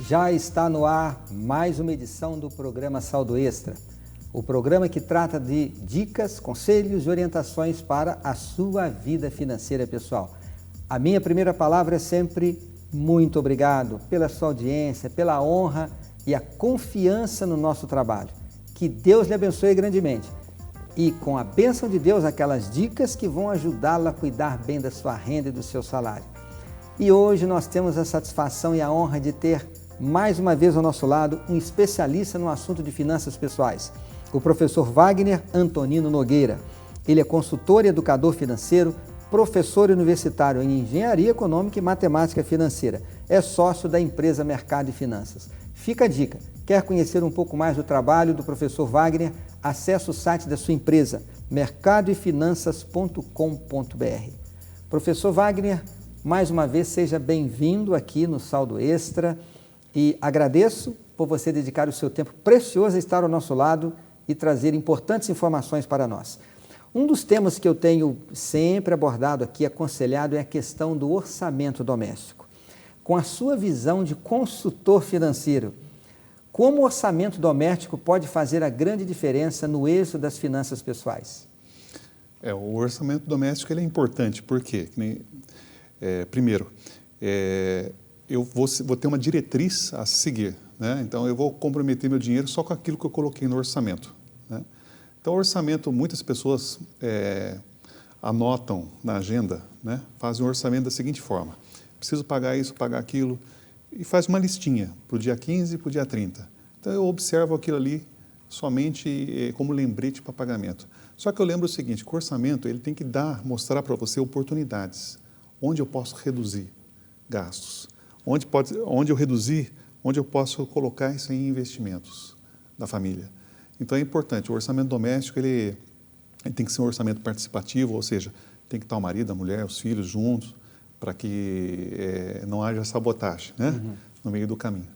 Já está no ar mais uma edição do programa Saldo Extra, o programa que trata de dicas, conselhos e orientações para a sua vida financeira pessoal. A minha primeira palavra é sempre muito obrigado pela sua audiência, pela honra e a confiança no nosso trabalho. Que Deus lhe abençoe grandemente. E com a bênção de Deus, aquelas dicas que vão ajudá-lo a cuidar bem da sua renda e do seu salário. E hoje nós temos a satisfação e a honra de ter mais uma vez ao nosso lado um especialista no assunto de finanças pessoais, o professor Wagner Antonino Nogueira. Ele é consultor e educador financeiro, professor universitário em Engenharia Econômica e Matemática Financeira. É sócio da empresa Mercado e Finanças. Fica a dica, quer conhecer um pouco mais do trabalho do professor Wagner? Acesse o site da sua empresa, mercadoefinanças.com.br. Professor Wagner, mais uma vez seja bem-vindo aqui no Saldo Extra e agradeço por você dedicar o seu tempo precioso a estar ao nosso lado e trazer importantes informações para nós. Um dos temas que eu tenho sempre abordado aqui, aconselhado, é a questão do orçamento doméstico. Com a sua visão de consultor financeiro, como o orçamento doméstico pode fazer a grande diferença no êxito das finanças pessoais? O orçamento doméstico ele é importante, porque, primeiro, eu vou ter uma diretriz a seguir, né? Então, eu vou comprometer meu dinheiro só com aquilo que eu coloquei no orçamento, né? Então, o orçamento, muitas pessoas anotam na agenda, né? Fazem um orçamento da seguinte forma: preciso pagar isso, pagar aquilo, e faz uma listinha para o dia 15 e para o dia 30. Então, eu observo aquilo ali somente como lembrete para pagamento. Só que eu lembro o seguinte, que o orçamento ele tem que mostrar para você oportunidades, onde eu posso reduzir gastos, onde eu reduzir, onde eu posso colocar isso em investimentos da família. Então é importante, o orçamento doméstico ele tem que ser um orçamento participativo, ou seja, tem que estar o marido, a mulher, os filhos juntos, para que não haja sabotagem, né? No meio do caminho.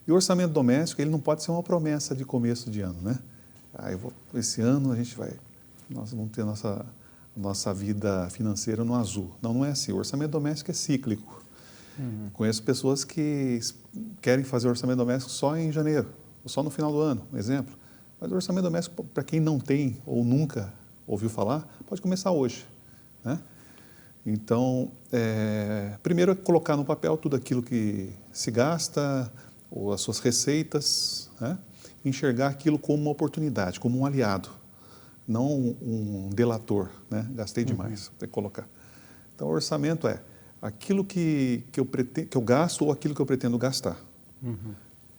E o orçamento doméstico ele não pode ser uma promessa de começo de ano, né? Esse ano nós vamos ter nossa vida financeira no azul. Não é assim, o orçamento doméstico é cíclico. Conheço pessoas que querem fazer orçamento doméstico só em janeiro, ou só no final do ano, um exemplo. Mas o orçamento doméstico, para quem não tem ou nunca ouviu falar, pode começar hoje, né? Então, primeiro é colocar no papel tudo aquilo que se gasta, ou as suas receitas, né? Enxergar aquilo como uma oportunidade, como um aliado, não um delator, né? Gastei demais, tem que colocar. Então, o orçamento é aquilo que eu gasto ou aquilo que eu pretendo gastar,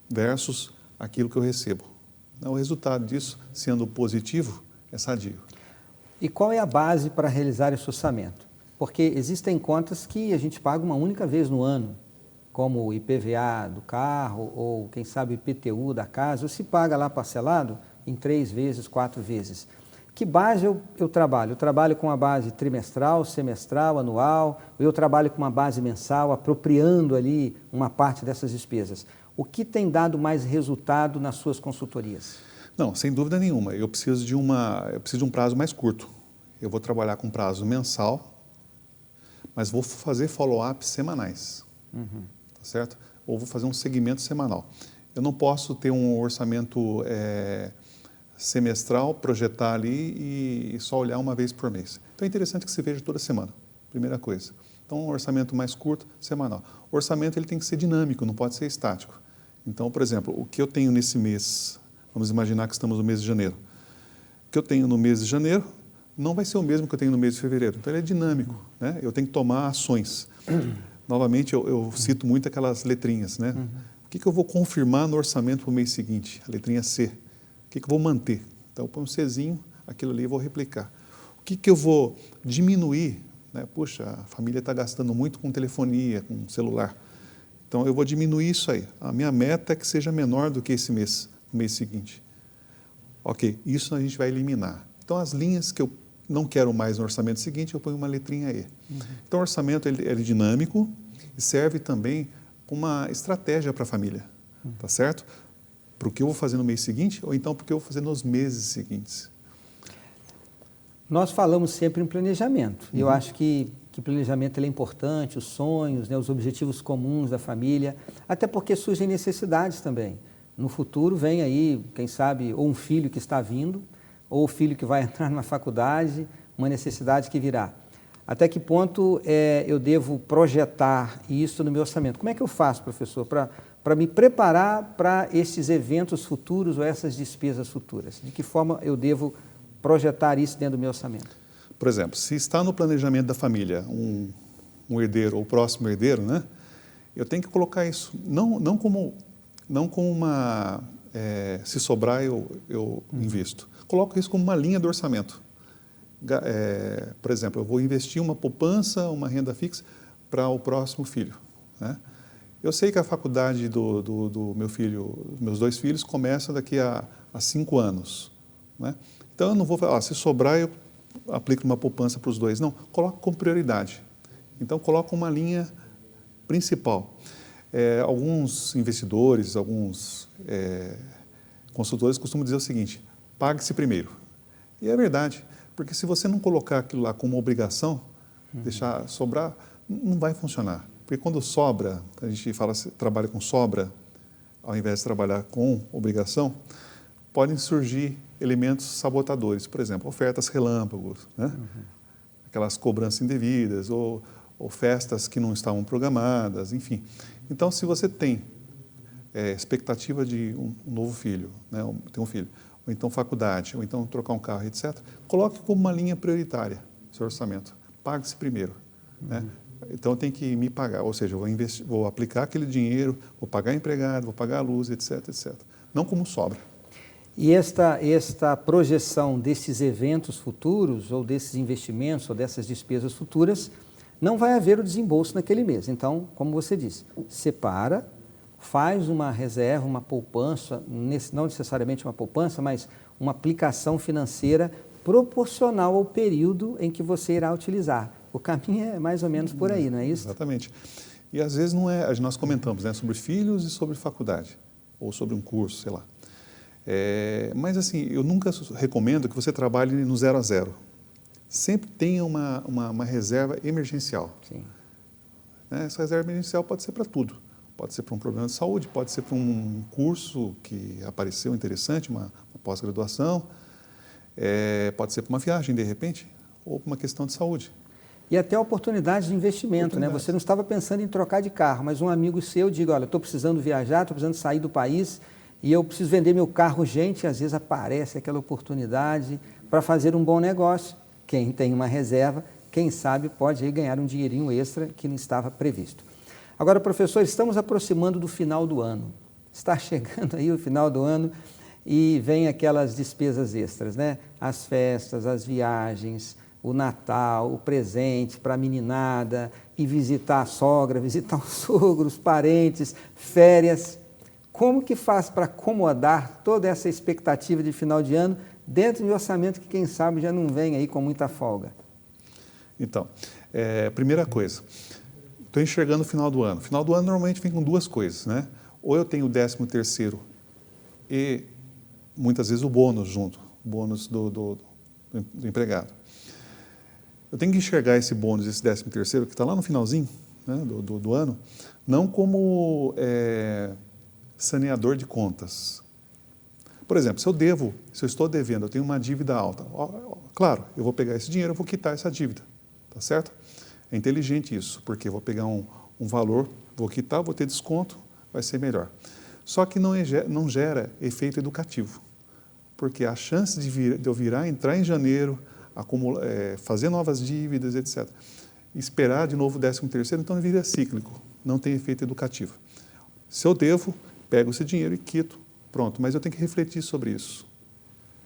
versus aquilo que eu recebo. O resultado disso, sendo positivo, é sadio. E qual é a base para realizar esse orçamento? Porque existem contas que a gente paga uma única vez no ano, como o IPVA do carro ou, quem sabe, o IPTU da casa, ou se paga lá parcelado em 3 vezes, 4 vezes. Que base eu trabalho? Eu trabalho com a base trimestral, semestral, anual, ou eu trabalho com uma base mensal, apropriando ali uma parte dessas despesas. O que tem dado mais resultado nas suas consultorias? Não, sem dúvida nenhuma. Eu preciso de um prazo mais curto. Eu vou trabalhar com prazo mensal, mas vou fazer follow-up semanais, tá certo? Ou vou fazer um segmento semanal. Eu não posso ter um orçamento semestral, projetar ali e só olhar uma vez por mês. Então é interessante que se veja toda semana, primeira coisa. Então um orçamento mais curto, semanal. O orçamento ele tem que ser dinâmico, não pode ser estático. Então, por exemplo, o que eu tenho nesse mês, vamos imaginar que estamos no mês de janeiro. O que eu tenho no mês de janeiro não vai ser o mesmo que eu tenho no mês de fevereiro. Então ele é dinâmico, né? Eu tenho que tomar ações. Novamente, eu cito muito aquelas letrinhas, né? O que eu vou confirmar no orçamento para o mês seguinte? A letrinha C. O que eu vou manter? Então, eu ponho um Czinho, aquilo ali eu vou replicar. O que eu vou diminuir? Né? Puxa, a família está gastando muito com telefonia, com celular. Então, eu vou diminuir isso aí. A minha meta é que seja menor do que esse mês, no mês seguinte. Ok, isso a gente vai eliminar. Então, as linhas que eu não quero mais no orçamento seguinte, eu ponho uma letrinha E. Então, o orçamento ele é dinâmico e serve também uma estratégia para a família, tá certo? Para o que eu vou fazer no mês seguinte ou então para o que eu vou fazer nos meses seguintes. Nós falamos sempre em planejamento. Eu acho que planejamento ele é importante, os sonhos, né, os objetivos comuns da família. Até porque surgem necessidades também. No futuro vem aí, quem sabe, ou um filho que está vindo, ou o filho que vai entrar na faculdade, uma necessidade que virá. Até que ponto eu devo projetar isso no meu orçamento? Como é que eu faço, professor, para me preparar para esses eventos futuros ou essas despesas futuras? De que forma eu devo projetar isso dentro do meu orçamento? Por exemplo, se está no planejamento da família um herdeiro ou próximo herdeiro, né? Eu tenho que colocar isso, não como uma, se sobrar eu invisto. Coloco isso como uma linha do orçamento. Por exemplo, eu vou investir uma poupança, uma renda fixa para o próximo filho, né? Eu sei que a faculdade do meu filho, dos meus 2 filhos, começa daqui a 5 anos, né? Então eu não vou falar, se sobrar eu aplico uma poupança para os 2. Não, coloco como prioridade. Então coloco uma linha principal. Alguns investidores, alguns consultores costumam dizer o seguinte: pague-se primeiro. E é verdade, porque se você não colocar aquilo lá como obrigação, deixar sobrar, não vai funcionar. Porque quando sobra, a gente trabalha com sobra, ao invés de trabalhar com obrigação, podem surgir elementos sabotadores, por exemplo, ofertas relâmpagos, né? Aquelas cobranças indevidas, ou festas que não estavam programadas, enfim. Então, se você tem expectativa de um novo filho, né? Ter um filho, ou então faculdade, ou então trocar um carro, etc., coloque como uma linha prioritária o seu orçamento. Pague-se primeiro, né? Então, tem que me pagar, ou seja, eu vou aplicar aquele dinheiro, vou pagar empregado, vou pagar a luz, etc., etc. Não como sobra. E esta projeção desses eventos futuros, ou desses investimentos, ou dessas despesas futuras, não vai haver o desembolso naquele mês. Então, como você disse, separa, faz uma reserva, uma poupança, não necessariamente uma poupança, mas uma aplicação financeira proporcional ao período em que você irá utilizar. O caminho é mais ou menos por aí, não é isso? Exatamente. E às vezes não é, nós comentamos, né, sobre filhos e sobre faculdade, ou sobre um curso, sei lá. Mas assim, eu nunca recomendo que você trabalhe no 0 a 0. Sempre tenha uma reserva emergencial. Sim. Essa reserva emergencial pode ser para tudo. Pode ser para um problema de saúde, pode ser para um curso que apareceu interessante, uma pós-graduação, pode ser para uma viagem, de repente, ou para uma questão de saúde. E até oportunidades de investimento, né? Você não estava pensando em trocar de carro, mas um amigo seu diga, olha, estou precisando viajar, estou precisando sair do país e eu preciso vender meu carro urgente, e às vezes aparece aquela oportunidade para fazer um bom negócio. Quem tem uma reserva, quem sabe pode aí ganhar um dinheirinho extra que não estava previsto. Agora, professor, estamos aproximando do final do ano. Está chegando aí o final do ano e vem aquelas despesas extras, né? As festas, as viagens, o Natal, o presente para a meninada, e visitar a sogra, visitar os sogros, parentes, férias. Como que faz para acomodar toda essa expectativa de final de ano dentro de um orçamento que, quem sabe, já não vem aí com muita folga? Então, primeira coisa, estou enxergando o final do ano. O final do ano normalmente vem com 2 coisas, né? Ou eu tenho o 13º e muitas vezes o bônus junto, o bônus do empregado. Eu tenho que enxergar esse bônus, esse 13º, que está lá no finalzinho, né, do ano, não como saneador de contas. Por exemplo, se eu estou devendo, eu tenho uma dívida alta, claro, eu vou pegar esse dinheiro, eu vou quitar essa dívida, tá certo? É inteligente isso, porque eu vou pegar um valor, vou quitar, vou ter desconto, vai ser melhor. Só que não gera efeito educativo, porque a chance de eu entrar em janeiro, fazer novas dívidas, etc., esperar de novo o 13º, então vira cíclico, não tem efeito educativo. Se eu devo, pego esse dinheiro e quito, pronto, mas eu tenho que refletir sobre isso.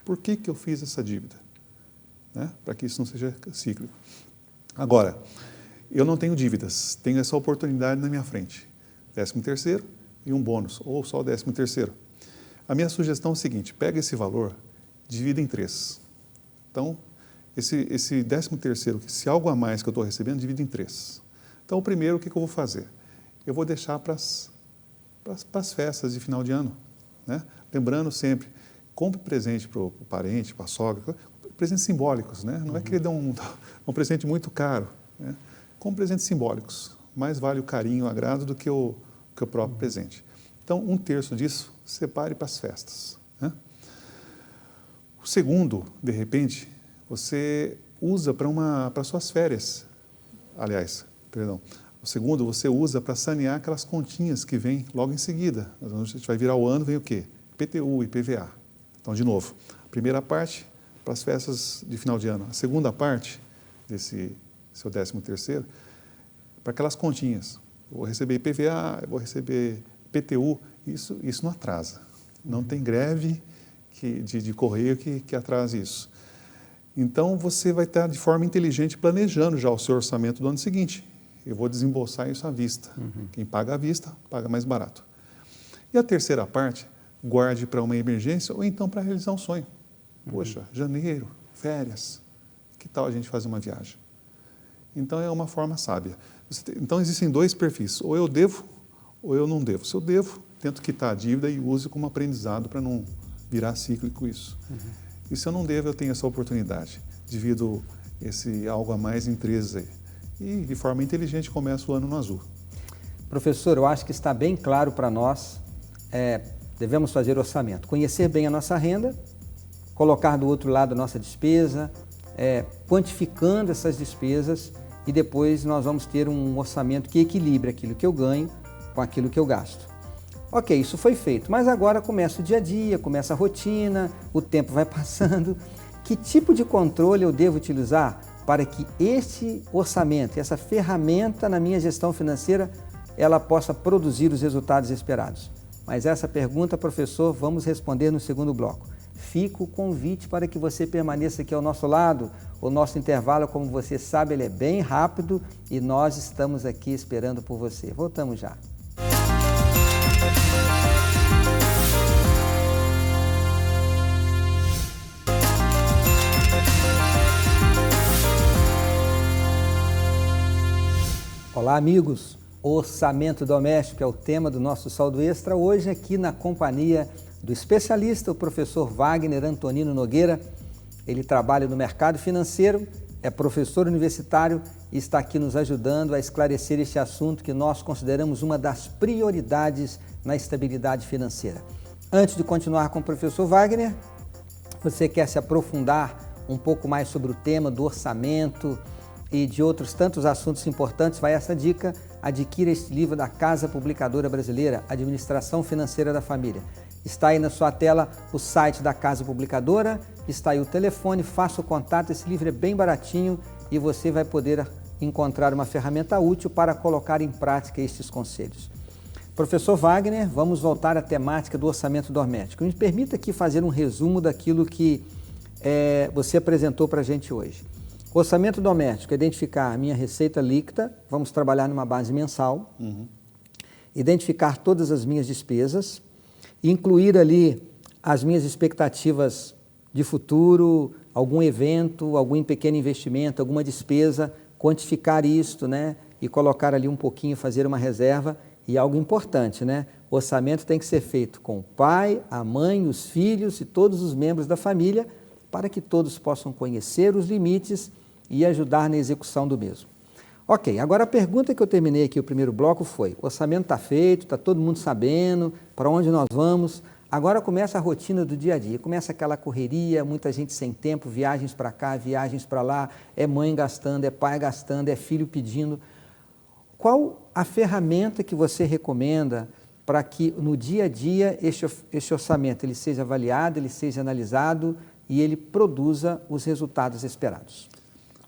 Por que eu fiz essa dívida? Né? Para que isso não seja cíclico. Agora, eu não tenho dívidas, tenho essa oportunidade na minha frente. 13º e um bônus, ou só o 13º. A minha sugestão é o seguinte, pega esse valor, divida em 3. Então, esse 13º, se algo a mais que eu estou recebendo, divide em 3. Então, o primeiro, o que eu vou fazer? Eu vou deixar para as festas de final de ano, né? Lembrando sempre, compre presente para o parente, para a sogra, presentes simbólicos, né? Não é querer dar um presente muito caro, né? Compre presentes simbólicos. Mais vale o carinho, o agrado do que o que o próprio presente. Então, 1/3 disso, separe para as festas, né? O segundo, de repente, você usa para suas férias. Aliás, perdão. O segundo, você usa para sanear aquelas continhas que vêm logo em seguida. A gente vai virar o ano, vem o quê? IPTU, IPVA. Então, de novo, a primeira parte para as festas de final de ano. A segunda parte desse seu 13º, para aquelas continhas. Eu vou receber IPVA, eu vou receber IPTU. Isso não atrasa. Não tem greve de correio que atrase isso. Então, você vai estar de forma inteligente planejando já o seu orçamento do ano seguinte. Eu vou desembolsar isso à vista. Quem paga à vista, paga mais barato. E a terceira parte, guarde para uma emergência ou então para realizar um sonho. Poxa, janeiro, férias, que tal a gente fazer uma viagem? Então, é uma forma sábia. Então, existem 2 perfis, ou eu devo ou eu não devo. Se eu devo, tento quitar a dívida e use como aprendizado para não virar cíclico isso. E se eu não devo, eu tenho essa oportunidade, divido esse algo a mais em 3 aí. E, de forma inteligente, começa o ano no azul. Professor, eu acho que está bem claro para nós, devemos fazer orçamento, conhecer bem a nossa renda, colocar do outro lado a nossa despesa, quantificando essas despesas e depois nós vamos ter um orçamento que equilibre aquilo que eu ganho com aquilo que eu gasto. Ok, isso foi feito, mas agora começa o dia a dia, começa a rotina, o tempo vai passando. Que tipo de controle eu devo utilizar para que este orçamento, essa ferramenta na minha gestão financeira, ela possa produzir os resultados esperados? Mas essa pergunta, professor, vamos responder no segundo bloco. Fica o convite para que você permaneça aqui ao nosso lado. O nosso intervalo, como você sabe, ele é bem rápido e nós estamos aqui esperando por você. Voltamos já. Olá, amigos! Orçamento doméstico é o tema do nosso Saldo Extra, hoje aqui na companhia do especialista, o professor Wagner Antonino Nogueira. Ele trabalha no mercado financeiro, é professor universitário e está aqui nos ajudando a esclarecer este assunto que nós consideramos uma das prioridades na estabilidade financeira. Antes de continuar com o professor Wagner, você quer se aprofundar um pouco mais sobre o tema do orçamento e de outros tantos assuntos importantes, vai essa dica: adquira este livro da Casa Publicadora Brasileira, Administração Financeira da Família. Está aí na sua tela o site da Casa Publicadora, está aí o telefone, faça o contato, esse livro é bem baratinho e você vai poder encontrar uma ferramenta útil para colocar em prática estes conselhos. Professor Wagner, vamos voltar à temática do orçamento doméstico. Me permita aqui fazer um resumo daquilo que você apresentou para a gente hoje. Orçamento doméstico, identificar a minha receita líquida, vamos trabalhar numa base mensal, identificar todas as minhas despesas, incluir ali as minhas expectativas de futuro, algum evento, algum pequeno investimento, alguma despesa, quantificar isto, né? E colocar ali um pouquinho, fazer uma reserva. E algo importante, né? O orçamento tem que ser feito com o pai, a mãe, os filhos e todos os membros da família, para que todos possam conhecer os limites e ajudar na execução do mesmo. Ok, agora a pergunta que eu terminei aqui, o primeiro bloco, foi: o orçamento está feito, está todo mundo sabendo para onde nós vamos, agora começa a rotina do dia a dia, começa aquela correria, muita gente sem tempo, viagens para cá, viagens para lá, é mãe gastando, é pai gastando, é filho pedindo. Qual a ferramenta que você recomenda para que no dia a dia este orçamento ele seja avaliado, ele seja analisado e ele produza os resultados esperados?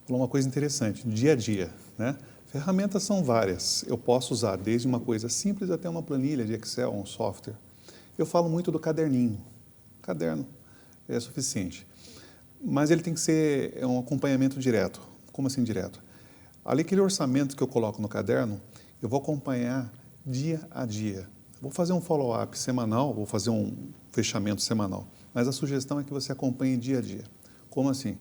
Falou uma coisa interessante, no dia a dia, né? Ferramentas são várias, eu posso usar desde uma coisa simples até uma planilha de Excel, um software. Eu falo muito do caderninho, caderno é suficiente, mas ele tem que ser um acompanhamento direto. Como assim direto? Ali, aquele orçamento que eu coloco no caderno, eu vou acompanhar dia a dia. Vou fazer um follow-up semanal, vou fazer um fechamento semanal, mas a sugestão é que você acompanhe dia a dia. Como assim?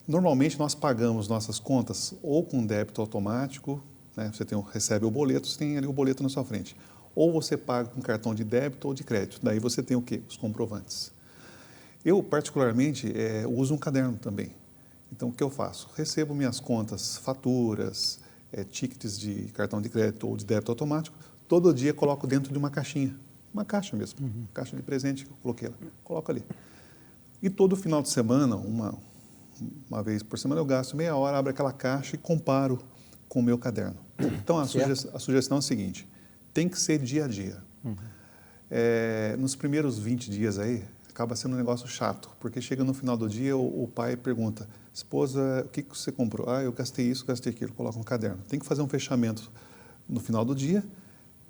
Normalmente nós pagamos nossas contas ou com débito automático, né? Você recebe o boleto, você tem ali o boleto na sua frente. Ou você paga com cartão de débito ou de crédito, daí você tem o quê? Os comprovantes. Eu, particularmente, uso um caderno também. Então, o que eu faço? Recebo minhas contas, faturas, tickets de cartão de crédito ou de débito automático, todo dia coloco dentro de uma caixinha, uma caixa mesmo, caixa de presente que eu coloquei lá, coloco ali. E todo final de semana, uma vez por semana, eu gasto meia hora, abro aquela caixa e comparo com o meu caderno. Então, a sugestão é a seguinte, tem que ser dia a dia. Nos primeiros 20 dias aí, acaba sendo um negócio chato, porque chega no final do dia, o pai pergunta, esposa, o que você comprou? Eu gastei isso, gastei aquilo, coloca no caderno. Tem que fazer um fechamento no final do dia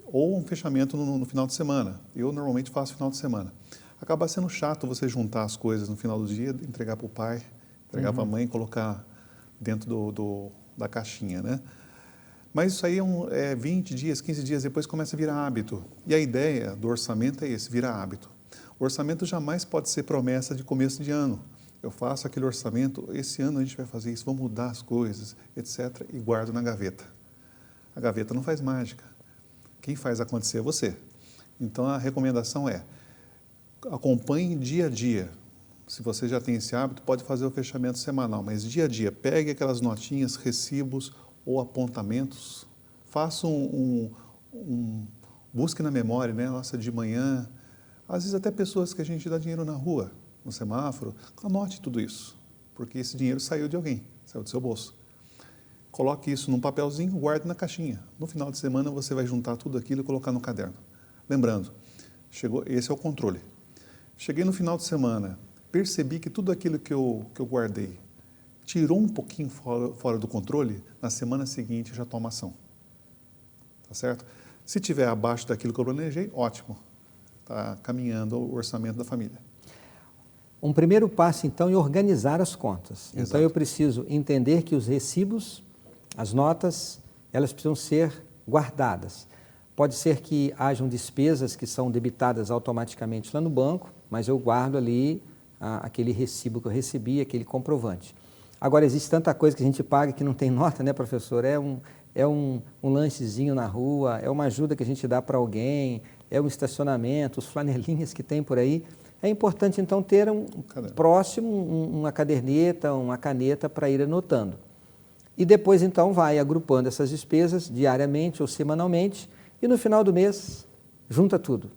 ou um fechamento no final de semana. Eu normalmente faço final de semana. Acaba sendo chato você juntar as coisas no final do dia, entregar para o pai, entregar para a mãe, colocar dentro da caixinha, né? Mas isso aí 20 dias, 15 dias depois começa a virar hábito. E a ideia do orçamento é esse, virar hábito. O orçamento jamais pode ser promessa de começo de ano. Eu faço aquele orçamento, esse ano a gente vai fazer isso, vamos mudar as coisas, etc. E guardo na gaveta. A gaveta não faz mágica. Quem faz acontecer é você. Então a recomendação é, acompanhe dia a dia. Se você já tem esse hábito, pode fazer o fechamento semanal, mas dia a dia, pegue aquelas notinhas, recibos ou apontamentos, faça busque na memória, né? Nossa, de manhã, às vezes até pessoas que a gente dá dinheiro na rua, no semáforo, anote tudo isso, porque esse dinheiro saiu de alguém, saiu do seu bolso. Coloque isso num papelzinho, guarde na caixinha. No final de semana você vai juntar tudo aquilo e colocar no caderno. Lembrando, esse é o controle. Cheguei no final de semana, percebi que tudo aquilo que eu guardei tirou um pouquinho fora do controle, na semana seguinte eu já tomo ação. Tá certo? Se tiver abaixo daquilo que eu planejei, ótimo. Está caminhando o orçamento da família. Um primeiro passo, então, é organizar as contas. Exato. Então, eu preciso entender que os recibos, as notas, elas precisam ser guardadas. Pode ser que hajam despesas que são debitadas automaticamente lá no banco, mas eu guardo ali aquele recibo que eu recebi, aquele comprovante. Agora, existe tanta coisa que a gente paga que não tem nota, né, professor? É um lanchezinho na rua, é uma ajuda que a gente dá para alguém, é um estacionamento, os flanelinhas que tem por aí. É importante, então, ter próximo uma caderneta, uma caneta para ir anotando. E depois, então, vai agrupando essas despesas diariamente ou semanalmente e no final do mês junta tudo.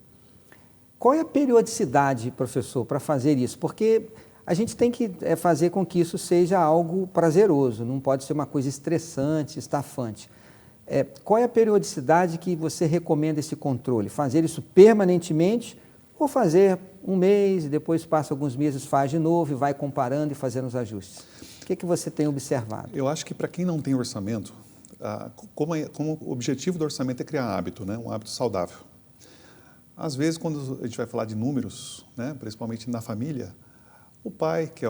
Qual é a periodicidade, professor, para fazer isso? Porque a gente tem que fazer com que isso seja algo prazeroso, não pode ser uma coisa estressante, estafante. Qual é a periodicidade que você recomenda esse controle? Fazer isso permanentemente ou fazer um mês e depois passa alguns meses, faz de novo e vai comparando e fazendo os ajustes? O que você tem observado? Eu acho que para quem não tem orçamento, como o objetivo do orçamento é criar hábito, né? Um hábito saudável. Às vezes, quando a gente vai falar de números, né? Principalmente na família, o pai, que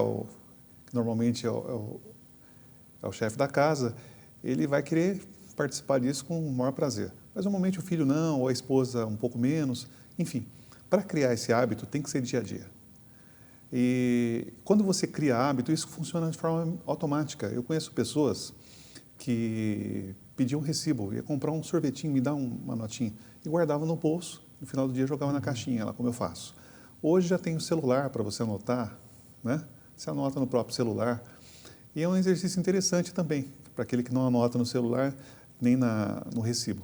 normalmente é o chefe da casa, ele vai querer participar disso com o maior prazer. Mas normalmente o filho não, ou a esposa um pouco menos, enfim. Para criar esse hábito tem que ser dia a dia. E quando você cria hábito, isso funciona de forma automática. Eu conheço pessoas que pediam um recibo, ia comprar um sorvetinho, me dá uma notinha, e guardava no bolso, no final do dia jogava na caixinha, lá como eu faço. Hoje já tem o celular para você anotar, né? Você anota no próprio celular. E é um exercício interessante também, para aquele que não anota no celular, nem no recibo.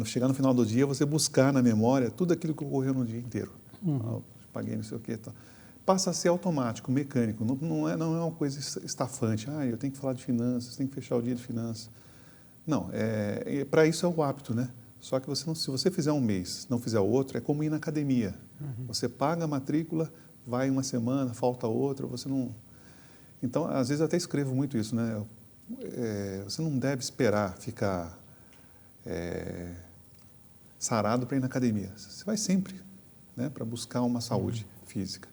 Chegar no final do dia, você buscar na memória tudo aquilo que ocorreu no dia inteiro. Paguei não sei o quê. Tá. Passa a ser automático, mecânico. Não é uma coisa estafante. Eu tenho que falar de finanças, tenho que fechar o dia de finanças. Não, para isso é o hábito, né? Só que se você fizer um mês, não fizer outro, é como ir na academia. Você paga a matrícula, vai uma semana, falta outra, você não... Então, às vezes eu até escrevo muito isso, né? Você não deve esperar ficar sarado para ir na academia. Você vai sempre, né? Para buscar uma saúde física.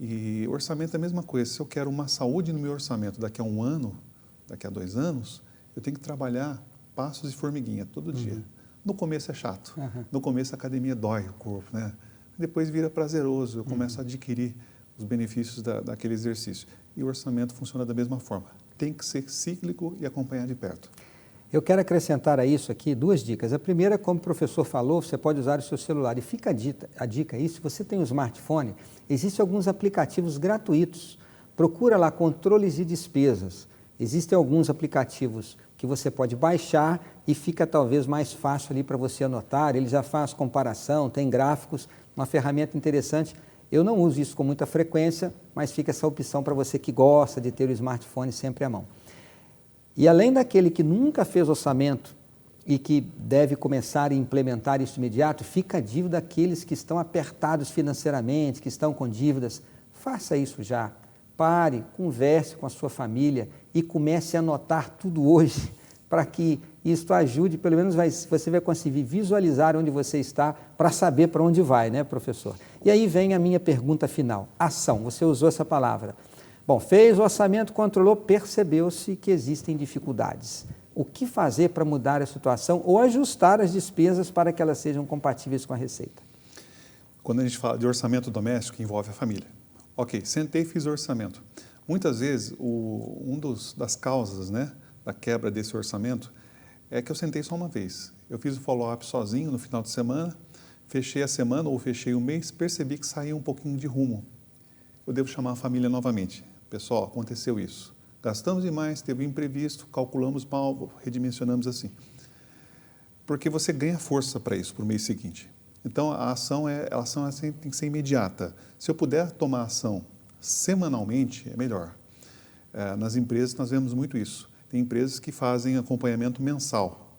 E orçamento é a mesma coisa. Se eu quero uma saúde no meu orçamento daqui a um ano, daqui a 2 anos, eu tenho que trabalhar passos de formiguinha todo dia. No começo é chato. No começo a academia dói o corpo, né? Depois vira prazeroso, eu começo a adquirir os benefícios daquele exercício. E o orçamento funciona da mesma forma. Tem que ser cíclico e acompanhar de perto. Eu quero acrescentar a isso aqui 2 dicas. A primeira, como o professor falou, você pode usar o seu celular. E fica a dica aí, se você tem um smartphone, existem alguns aplicativos gratuitos. Procura lá controles e despesas. Existem alguns aplicativos que você pode baixar e fica talvez mais fácil ali para você anotar. Ele já faz comparação, tem gráficos, uma ferramenta interessante. Eu não uso isso com muita frequência, mas fica essa opção para você que gosta de ter o smartphone sempre à mão. E além daquele que nunca fez orçamento e que deve começar a implementar isso de imediato, fica a dívida daqueles que estão apertados financeiramente, que estão com dívidas. Faça isso já. Pare, converse com a sua família e comece a anotar tudo hoje para que isso ajude, pelo menos você vai conseguir visualizar onde você está para saber para onde vai, né, professor? E aí vem a minha pergunta final. Ação, você usou essa palavra. Bom, fez o orçamento, controlou, percebeu-se que existem dificuldades. O que fazer para mudar a situação ou ajustar as despesas para que elas sejam compatíveis com a receita? Quando a gente fala de orçamento doméstico, envolve a família. Ok, sentei e fiz o orçamento. Muitas vezes, das causas, né, da quebra desse orçamento é que eu sentei só uma vez. Eu fiz o follow-up sozinho no final de semana, fechei a semana ou fechei o mês, percebi que saía um pouquinho de rumo. Eu devo chamar a família novamente. Pessoal, aconteceu isso. Gastamos demais, teve um imprevisto, calculamos mal, redimensionamos assim. Porque você ganha força para isso, para o mês seguinte. Então, a ação tem que ser imediata. Se eu puder tomar ação semanalmente, é melhor. Nas empresas, nós vemos muito isso. Tem empresas que fazem acompanhamento mensal.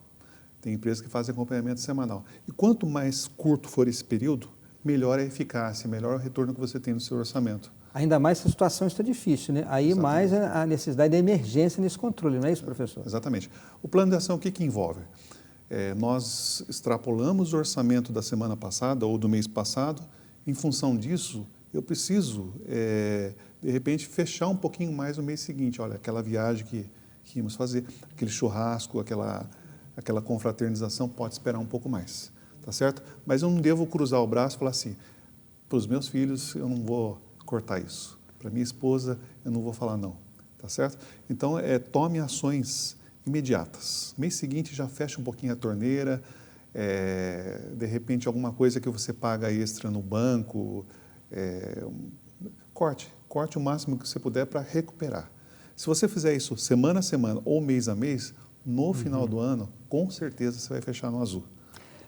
Tem empresas que fazem acompanhamento semanal. E quanto mais curto for esse período, melhor a eficácia, melhor o retorno que você tem no seu orçamento. Ainda mais se a situação está difícil, né? Aí Exatamente. Mais a necessidade da emergência nesse controle, não é isso, professor? Exatamente. O plano de ação, o que envolve? Nós extrapolamos o orçamento da semana passada ou do mês passado. Em função disso, eu preciso, de repente, fechar um pouquinho mais no mês seguinte. Olha, aquela viagem que íamos fazer, aquele churrasco, aquela confraternização pode esperar um pouco mais, tá certo? Mas eu não devo cruzar o braço e falar assim, para os meus filhos eu não vou cortar isso, para minha esposa eu não vou falar não, tá certo? Então, tome ações imediatas. Mês seguinte já fecha um pouquinho a torneira, de repente alguma coisa que você paga extra no banco, corte o máximo que você puder para recuperar. Se você fizer isso semana a semana ou mês a mês, no final do ano, com certeza você vai fechar no azul.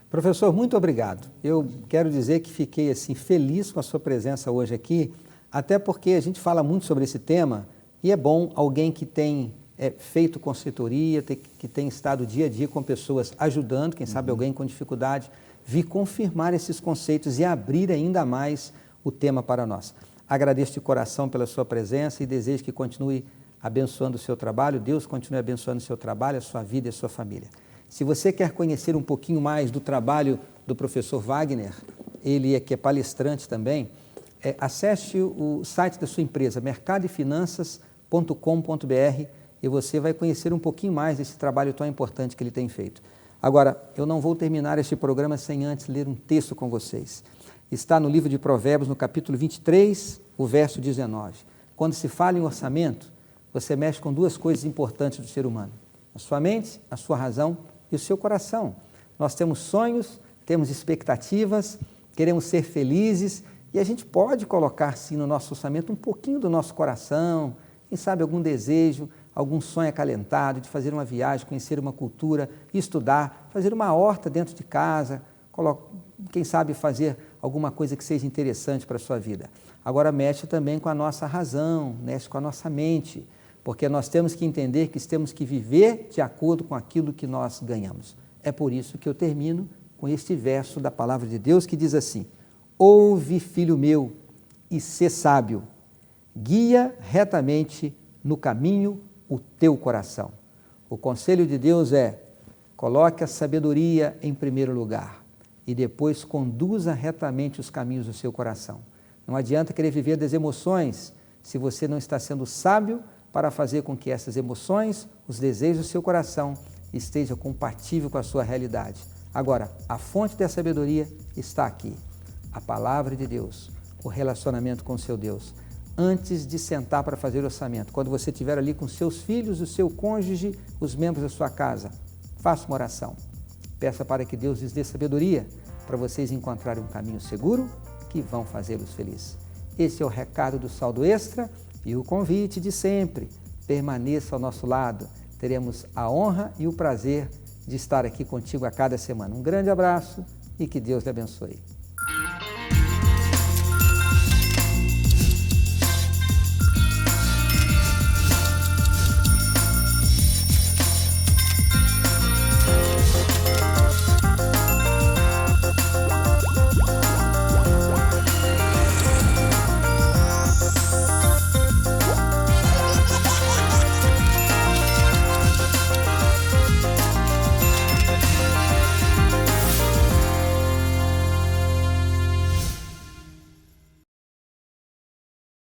Professor, muito obrigado. Eu quero dizer que fiquei assim feliz com a sua presença hoje aqui, até porque a gente fala muito sobre esse tema e é bom alguém que tem feito consultoria, que tem estado dia a dia com pessoas ajudando, quem sabe alguém com dificuldade, vir confirmar esses conceitos e abrir ainda mais o tema para nós. Agradeço de coração pela sua presença e desejo que continue abençoando o seu trabalho, Deus continue abençoando o seu trabalho, a sua vida e a sua família. Se você quer conhecer um pouquinho mais do trabalho do professor Wagner, ele que é palestrante também, acesse o site da sua empresa, mercadoefinanças.com.br, e você vai conhecer um pouquinho mais desse trabalho tão importante que ele tem feito. Agora, eu não vou terminar este programa sem antes ler um texto com vocês. Está no livro de Provérbios, no capítulo 23, o verso 19. Quando se fala em orçamento, você mexe com duas coisas importantes do ser humano: a sua mente, a sua razão e o seu coração. Nós temos sonhos, temos expectativas, queremos ser felizes e a gente pode colocar sim no nosso orçamento um pouquinho do nosso coração, quem sabe algum desejo, algum sonho acalentado de fazer uma viagem, conhecer uma cultura, estudar, fazer uma horta dentro de casa, quem sabe fazer alguma coisa que seja interessante para a sua vida. Agora mexe também com a nossa razão, mexe com a nossa mente, porque nós temos que entender que temos que viver de acordo com aquilo que nós ganhamos. É por isso que eu termino com este verso da palavra de Deus que diz assim: ouve, filho meu, e sê sábio, guia retamente no caminho o teu coração. O conselho de Deus é: coloque a sabedoria em primeiro lugar e depois conduza retamente os caminhos do seu coração. Não adianta querer viver das emoções se você não está sendo sábio para fazer com que essas emoções, os desejos do seu coração estejam compatíveis com a sua realidade. Agora, a fonte da sabedoria está aqui, a palavra de Deus, o relacionamento com o seu Deus. Antes de sentar para fazer o orçamento, quando você estiver ali com seus filhos, o seu cônjuge, os membros da sua casa, faça uma oração. Peça para que Deus lhes dê sabedoria para vocês encontrarem um caminho seguro que vão fazê-los felizes. Esse é o recado do Saldo Extra e o convite de sempre. Permaneça ao nosso lado. teremos a honra e o prazer de estar aqui contigo a cada semana. Um grande abraço e que Deus lhe abençoe.